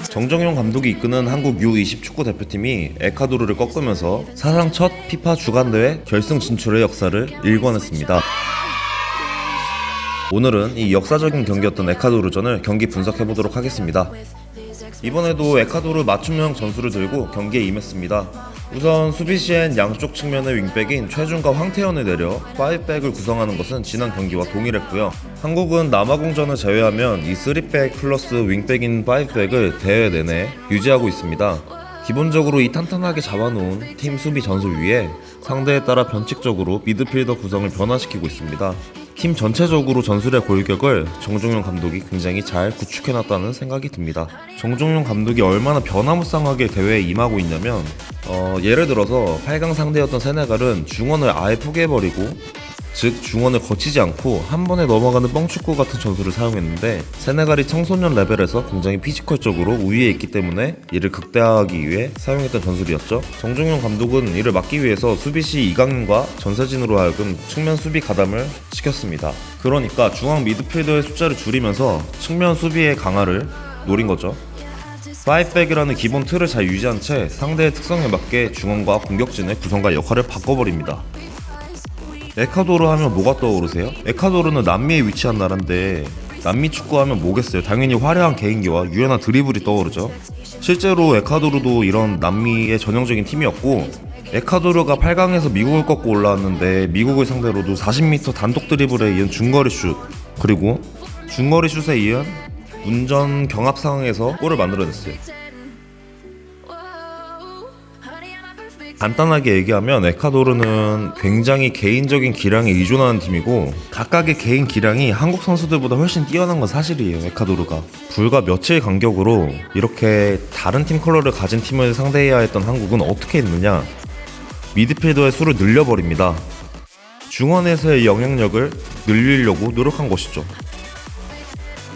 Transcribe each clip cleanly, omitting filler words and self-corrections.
정정용 감독이 이끄는 한국 U20 축구 대표팀이 에콰도르를 꺾으면서 사상 첫 피파 주간대회 결승 진출의 역사를 일궈냈습니다. 오늘은 이 역사적인 경기였던 에콰도르전을 경기 분석해보도록 하겠습니다. 이번에도 에콰도르 맞춤형 전술을 들고 경기에 임했습니다. 우선 수비 시엔 양쪽 측면의 윙백인 최준과 황태현을 내려 5백을 구성하는 것은 지난 경기와 동일했고요. 한국은 남아공전을 제외하면 이 3백 플러스 윙백인 5백을 대회 내내 유지하고 있습니다. 기본적으로 이 탄탄하게 잡아놓은 팀 수비 전술 위에 상대에 따라 변칙적으로 미드필더 구성을 변화시키고 있습니다. 팀 전체적으로 전술의 골격을 정종용 감독이 굉장히 잘 구축해놨다는 생각이 듭니다. 정종용 감독이 얼마나 변화무쌍하게 대회에 임하고 있냐면 예를 들어서 8강 상대였던 세네갈은 중원을 아예 포기해버리고, 즉 중원을 거치지 않고 한 번에 넘어가는 뻥축구 같은 전술을 사용했는데, 세네갈이 청소년 레벨에서 굉장히 피지컬적으로 우위에 있기 때문에 이를 극대화하기 위해 사용했던 전술이었죠. 정종용 감독은 이를 막기 위해서 수비시 이강인과 전세진으로 하여금 측면 수비 가담을 시켰습니다. 그러니까 중앙 미드필더의 숫자를 줄이면서 측면 수비의 강화를 노린 거죠. 5백이라는 기본 틀을 잘 유지한 채 상대의 특성에 맞게 중원과 공격진의 구성과 역할을 바꿔버립니다. 에콰도르 하면 뭐가 떠오르세요? 에콰도르는 남미에 위치한 나라인데 남미 축구하면 뭐겠어요? 당연히 화려한 개인기와 유연한 드리블이 떠오르죠. 실제로 에콰도르도 이런 남미의 전형적인 팀이었고, 에콰도르가 8강에서 미국을 꺾고 올라왔는데 미국을 상대로도 40m 단독 드리블에 이은 중거리 슛, 그리고 중거리 슛에 이은 운전 경합 상황에서 골을 만들어냈어요. 간단하게 얘기하면 에콰도르는 굉장히 개인적인 기량에 의존하는 팀이고, 각각의 개인 기량이 한국 선수들보다 훨씬 뛰어난 건 사실이에요. 에콰도르가 불과 며칠 간격으로 이렇게 다른 팀 컬러를 가진 팀을 상대해야 했던 한국은 어떻게 했느냐, 미드필더의 수를 늘려버립니다. 중원에서의 영향력을 늘리려고 노력한 것이죠.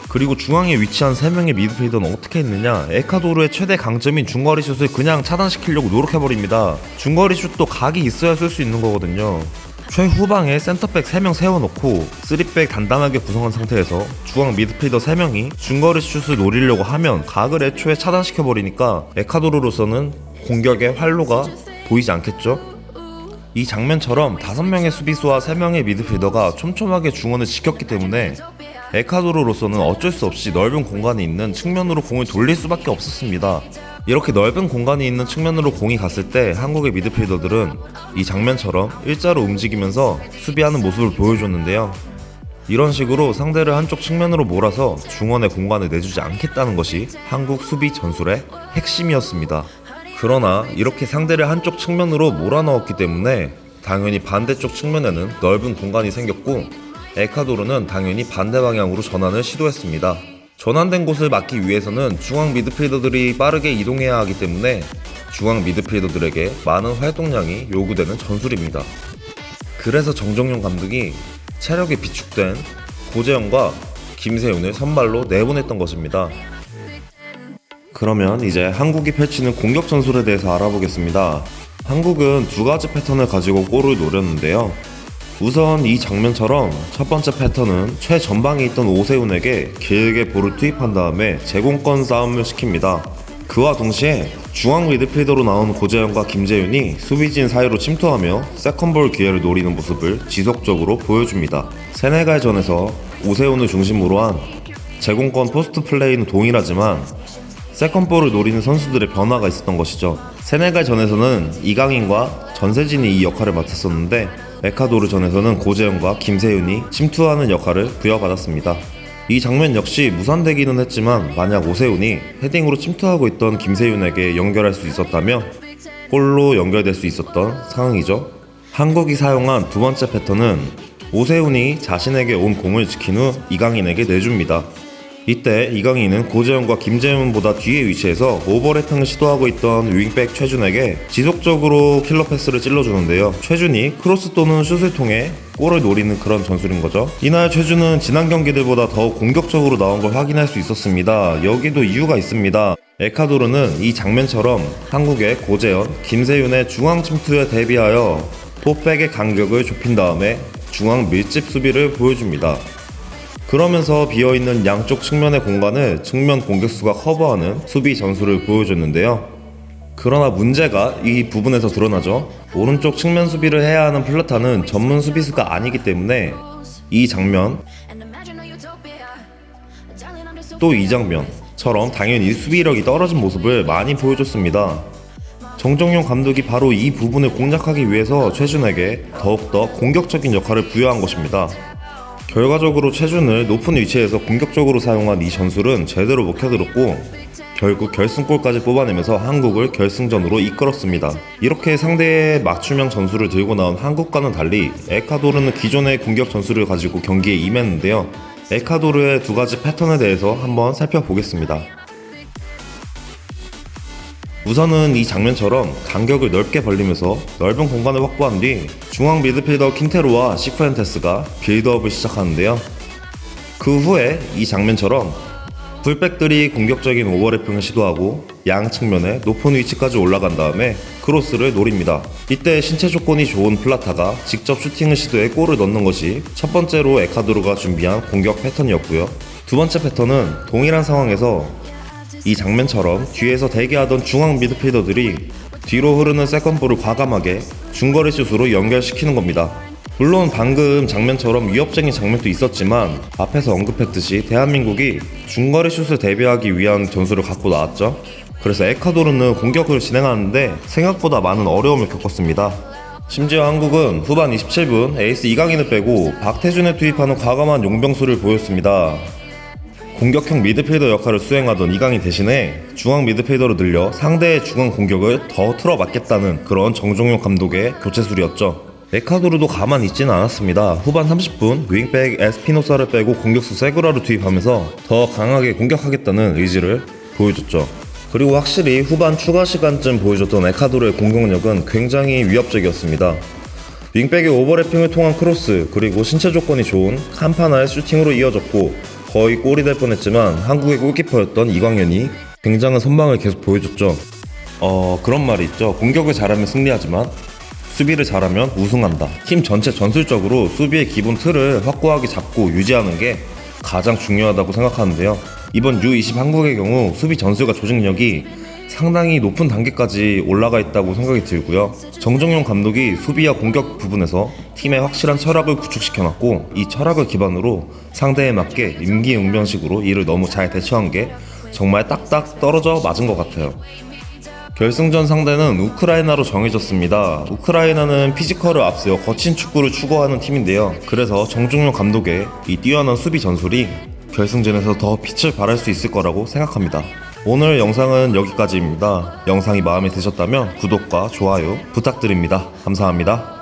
그리고 중앙에 위치한 3명의 미드필더는 어떻게 했느냐, 에콰도르의 최대 강점인 중거리 슛을 그냥 차단시키려고 노력해버립니다. 중거리 슛도 각이 있어야 쓸 수 있는 거거든요. 최후방에 센터백 3명 세워놓고 3백 단단하게 구성한 상태에서 중앙 미드필더 3명이 중거리 슛을 노리려고 하면 각을 애초에 차단시켜버리니까 에콰도르로서는 공격의 활로가 보이지 않겠죠? 이 장면처럼 5명의 수비수와 3명의 미드필더가 촘촘하게 중원을 지켰기 때문에 에콰도르로서는 어쩔 수 없이 넓은 공간이 있는 측면으로 공을 돌릴 수밖에 없었습니다. 이렇게 넓은 공간이 있는 측면으로 공이 갔을 때 한국의 미드필더들은 이 장면처럼 일자로 움직이면서 수비하는 모습을 보여줬는데요. 이런 식으로 상대를 한쪽 측면으로 몰아서 중원에 공간을 내주지 않겠다는 것이 한국 수비 전술의 핵심이었습니다. 그러나 이렇게 상대를 한쪽 측면으로 몰아넣었기 때문에 당연히 반대쪽 측면에는 넓은 공간이 생겼고, 에콰도르는 당연히 반대 방향으로 전환을 시도했습니다. 전환된 곳을 막기 위해서는 중앙 미드필더들이 빠르게 이동해야 하기 때문에 중앙 미드필더들에게 많은 활동량이 요구되는 전술입니다. 그래서 정정용 감독이 체력이 비축된 고재영과 김세윤을 선발로 내보냈던 것입니다. 그러면 이제 한국이 펼치는 공격 전술에 대해서 알아보겠습니다. 한국은 두 가지 패턴을 가지고 골을 노렸는데요. 우선 이 장면처럼 첫 번째 패턴은 최전방에 있던 오세훈에게 길게 볼을 투입한 다음에 제공권 싸움을 시킵니다. 그와 동시에 중앙 미드필더로 나온 고재영과 김재윤이 수비진 사이로 침투하며 세컨볼 기회를 노리는 모습을 지속적으로 보여줍니다. 세네갈전에서 오세훈을 중심으로 한 제공권 포스트 플레이는 동일하지만 세컨볼을 노리는 선수들의 변화가 있었던 것이죠. 세네갈전에서는 이강인과 전세진이 이 역할을 맡았었는데, 에콰도르전에서는 고재영과 김세윤이 침투하는 역할을 부여받았습니다. 이 장면 역시 무산되기는 했지만 만약 오세훈이 헤딩으로 침투하고 있던 김세윤에게 연결할 수 있었다면 골로 연결될 수 있었던 상황이죠. 한국이 사용한 두 번째 패턴은 오세훈이 자신에게 온 공을 지킨 후 이강인에게 내줍니다. 이때 이강인은 고재영과 김재윤보다 뒤에 위치해서 오버래핑을 시도하고 있던 윙백 최준에게 지속적으로 킬러 패스를 찔러주는데요. 최준이 크로스 또는 슛을 통해 골을 노리는 그런 전술인 거죠. 이날 최준은 지난 경기들보다 더 공격적으로 나온 걸 확인할 수 있었습니다. 여기도 이유가 있습니다. 에콰도르는 이 장면처럼 한국의 고재현, 김세윤의 중앙 침투에 대비하여 포백의 간격을 좁힌 다음에 중앙 밀집 수비를 보여줍니다. 그러면서 비어있는 양쪽 측면의 공간을 측면 공격수가 커버하는 수비 전술을 보여줬는데요. 그러나 문제가 이 부분에서 드러나죠. 오른쪽 측면 수비를 해야 하는 플라타는 전문 수비수가 아니기 때문에 이 장면, 또 이 장면처럼 당연히 수비력이 떨어진 모습을 많이 보여줬습니다. 정정용 감독이 바로 이 부분을 공략하기 위해서 최준에게 더욱더 공격적인 역할을 부여한 것입니다. 결과적으로 최준을 높은 위치에서 공격적으로 사용한 이 전술은 제대로 먹혀들었고 결국 결승골까지 뽑아내면서 한국을 결승전으로 이끌었습니다. 이렇게 상대의 맞춤형 전술을 들고 나온 한국과는 달리 에콰도르는 기존의 공격 전술을 가지고 경기에 임했는데요. 에콰도르의 두 가지 패턴에 대해서 한번 살펴보겠습니다. 우선은 이 장면처럼 간격을 넓게 벌리면서 넓은 공간을 확보한 뒤 중앙 미드필더 킨테로와 시푸엔테스가 빌드업을 시작하는데요. 그 후에 이 장면처럼 풀백들이 공격적인 오버래핑을 시도하고 양 측면에 높은 위치까지 올라간 다음에 크로스를 노립니다. 이때 신체 조건이 좋은 플라타가 직접 슈팅을 시도해 골을 넣는 것이 첫 번째로 에콰도르가 준비한 공격 패턴이었고요. 두 번째 패턴은 동일한 상황에서 이 장면처럼 뒤에서 대기하던 중앙 미드필더들이 뒤로 흐르는 세컨볼을 과감하게 중거리 슛으로 연결시키는 겁니다. 물론 방금 장면처럼 위협적인 장면도 있었지만 앞에서 언급했듯이 대한민국이 중거리 슛을 대비하기 위한 전술을 갖고 나왔죠. 그래서 에콰도르는 공격을 진행하는데 생각보다 많은 어려움을 겪었습니다. 심지어 한국은 후반 27분 에이스 이강인을 빼고 박태준을 투입하는 과감한 용병술을 보였습니다. 공격형 미드필더 역할을 수행하던 이강인 대신에 중앙 미드필더로 늘려 상대의 중앙 공격을 더 틀어막겠다는 그런 정종용 감독의 교체술이었죠. 에콰도르도 가만히 있지는 않았습니다. 후반 30분 윙백 에스피노사를 빼고 공격수 세구라를 투입하면서 더 강하게 공격하겠다는 의지를 보여줬죠. 그리고 확실히 후반 추가 시간쯤 보여줬던 에콰도르의 공격력은 굉장히 위협적이었습니다. 윙백의 오버래핑을 통한 크로스, 그리고 신체 조건이 좋은 칸파나의 슈팅으로 이어졌고 거의 골이 될 뻔했지만 한국의 골키퍼였던 이광현이 굉장한 선방을 계속 보여줬죠. 그런 말이 있죠. 공격을 잘하면 승리하지만 수비를 잘하면 우승한다. 팀 전체 전술적으로 수비의 기본 틀을 확고하게 잡고 유지하는 게 가장 중요하다고 생각하는데요. 이번 U20 한국의 경우 수비 전술과 조직력이 상당히 높은 단계까지 올라가 있다고 생각이 들고요. 정정용 감독이 수비와 공격 부분에서 팀의 확실한 철학을 구축시켜놨고 이 철학을 기반으로 상대에 맞게 임기응변식으로 이를 너무 잘 대처한 게 정말 딱딱 떨어져 맞은 것 같아요. 결승전 상대는 우크라이나로 정해졌습니다. 우크라이나는 피지컬을 앞세워 거친 축구를 추구하는 팀인데요. 그래서 정종용 감독의 이 뛰어난 수비 전술이 결승전에서 더 빛을 발할 수 있을 거라고 생각합니다. 오늘 영상은 여기까지입니다. 영상이 마음에 드셨다면 구독과 좋아요 부탁드립니다. 감사합니다.